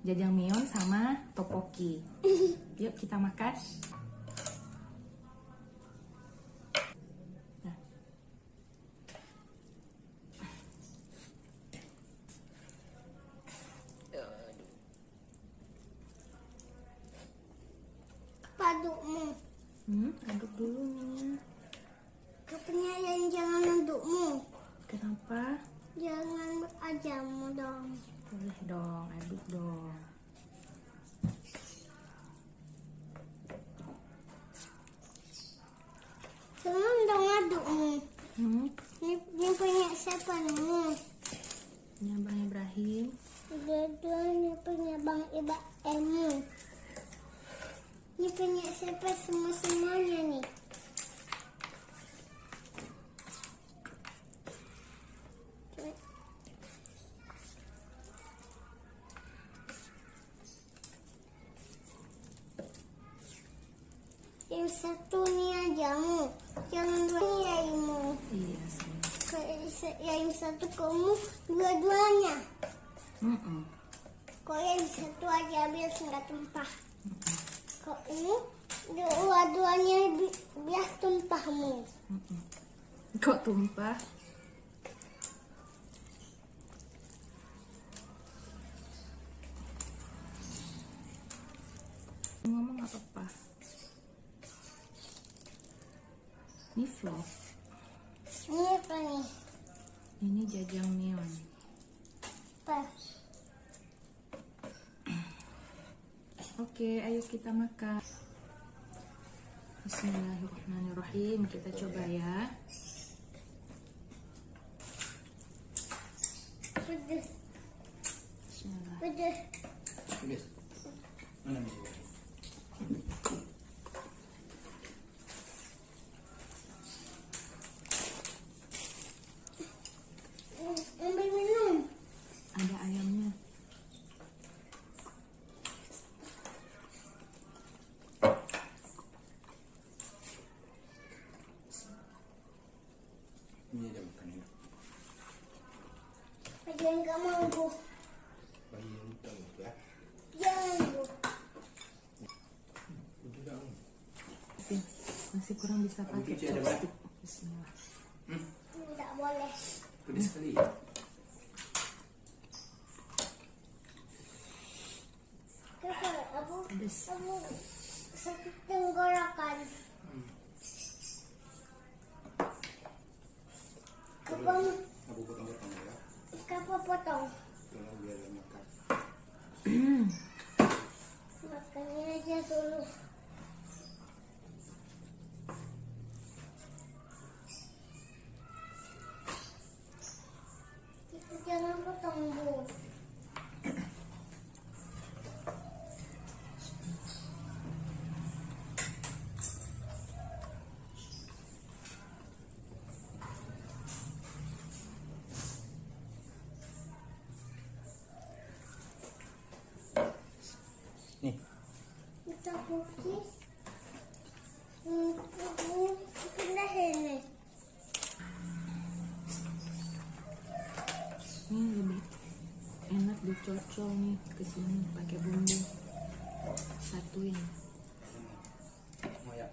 jajangmyeon sama tteokbokki. Yuk kita makan. Nah. Adukmu. Aduk dulu nih. Katanya yang jangan adukmu. Kenapa? Jangan ajamu dong. Boleh dong, aduk dong. Jangan dong adukmu. Ini punya siapa nih? Ini Bang Ibrahim. Dua-duanya punya Bang Ibrahim. Ini punya siapa semuanya nih? Yang satu nih ajamu, jangan dua nih yaimu. Iya sih. Yang satu kamu, dua-duanya. Kok yang satu aja biar nggak tumpah. Kok ini dua-duanya biar tumpahmu. Kok tumpah? Ngomong apa apa? Ini vlog. Ini apa nih? Ini jajangmyeon. Apa? Oke, ayo kita makan. Bismillahirrahmanirrahim. Kita coba ya. Pedes. Bismillah. Pedes. Pedes. Mana nih? Ambil minum. Ada ayamnya. Ini ada makanan. Ada yang gak mau bu. Bayi yang tahu ya. Jangan bu. Udah dong. Masih kurang bisa pakai cuci ada chopstick. Bismillah. Tidak boleh. Pedes sekali ya. Aku Pedes. sakit tenggorokan. Kapan Aku potong-potong ya. potong? Tolong biar makan. Makannya aja dulu. Jangan potong bu. Nih. Kita cookies. Pindah ini. Ini lebih enak dicocol nih ke sini pakai bumbu. Satuin. Mau ya.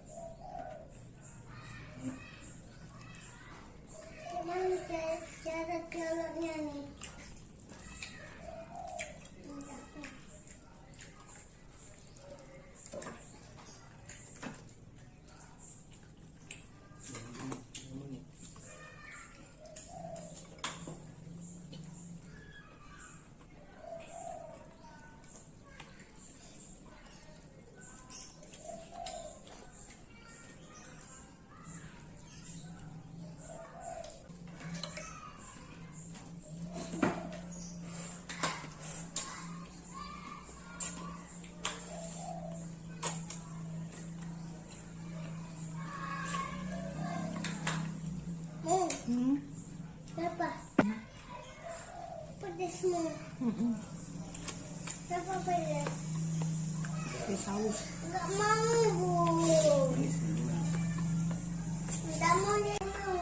Cuman cara keloloknya nih. Berapa? Pedas semua. Berapa pedas? Pakai saus. Enggak mau bu. Manis ini manis. Enggak mau dia mau.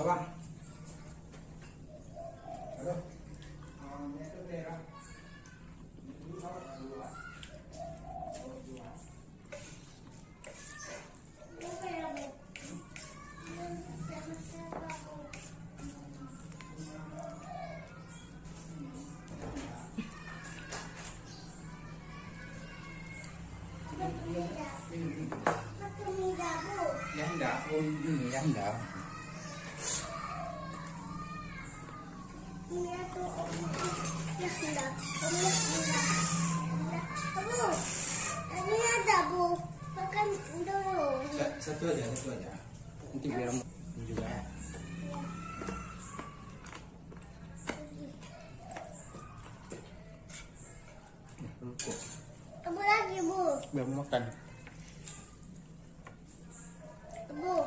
bawah. Aduh. Ini tuh daerah. Ini bawah dua. Ya enggak, ini ya enggak. Ini tuh ya enggak. Ini ada bu, makan dulu. Satu aja. Nanti biar juga. Abu lagi bu, Biar makan. bu.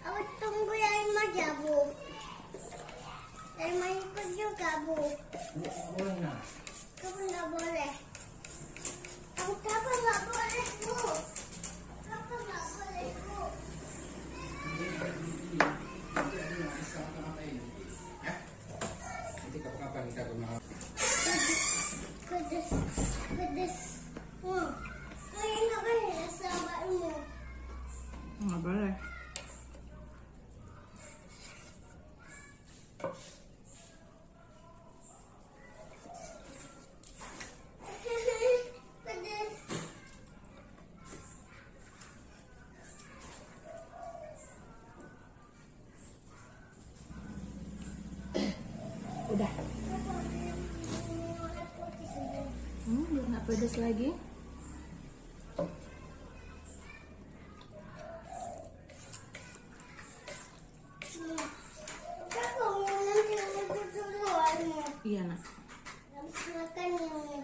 Aku tunggu yang aja bu. Yang mau ikut juga bu. Boleh nah. Kamu nggak boleh. Kamu kapan nggak boleh bu? Kapan nggak boleh bu? Nanti kapan kita ke rumah. Pedes. Kayak nggak boleh sahabatmu. Nggak boleh. Pedes. Udah. Biar nggak pedas lagi. Kamu nanti lebih duluan. Iya nak. Habis makan ini.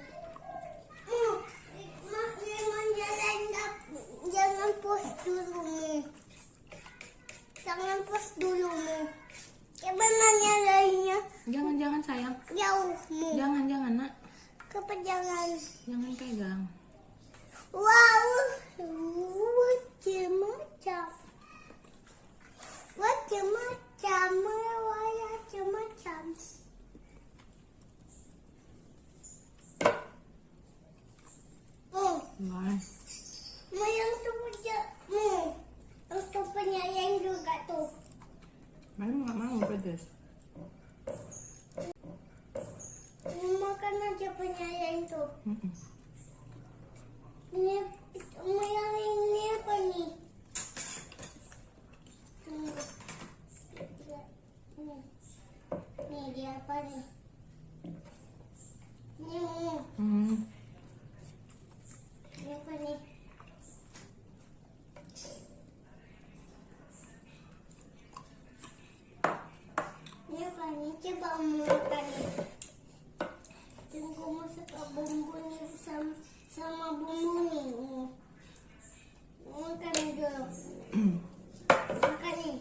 Memang jangan pos dulu. Jangan pos dulu. Gimana lainnya? Jangan sayang. Jauhmu. Jangan nak. Kepanjangan. Jangan pegang. Wow. Macam-macam. Macam-macam. Macam-macam. Wah. Yang tu punya. Yang tu penyayang juga tu. Mama nggak mau pedas. Makan aja penyayang tu. Mm-mm. Ini yang ini apa nih? Nih dia apa nih? Hmm. Ini apa nih? Ini apa nih? Coba mau makan nih. Tunggu masak bumbunya sama bumbu nih. Makan dulu. Makan nih.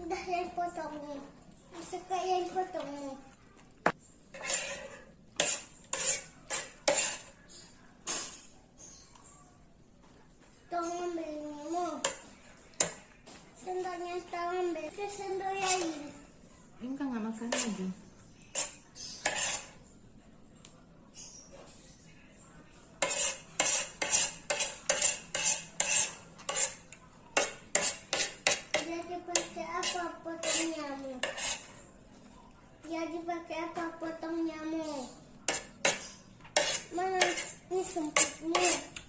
Udah yang potong nih. Suka yang potong nih. Tolong ambil ini. Sendok ternyata ambil kesendirian. Enggak nggak makan lagi. Jadi pakai apa potong nyamuk? Jadi pakai apa potong nyamuk? Mana ini sempitmu?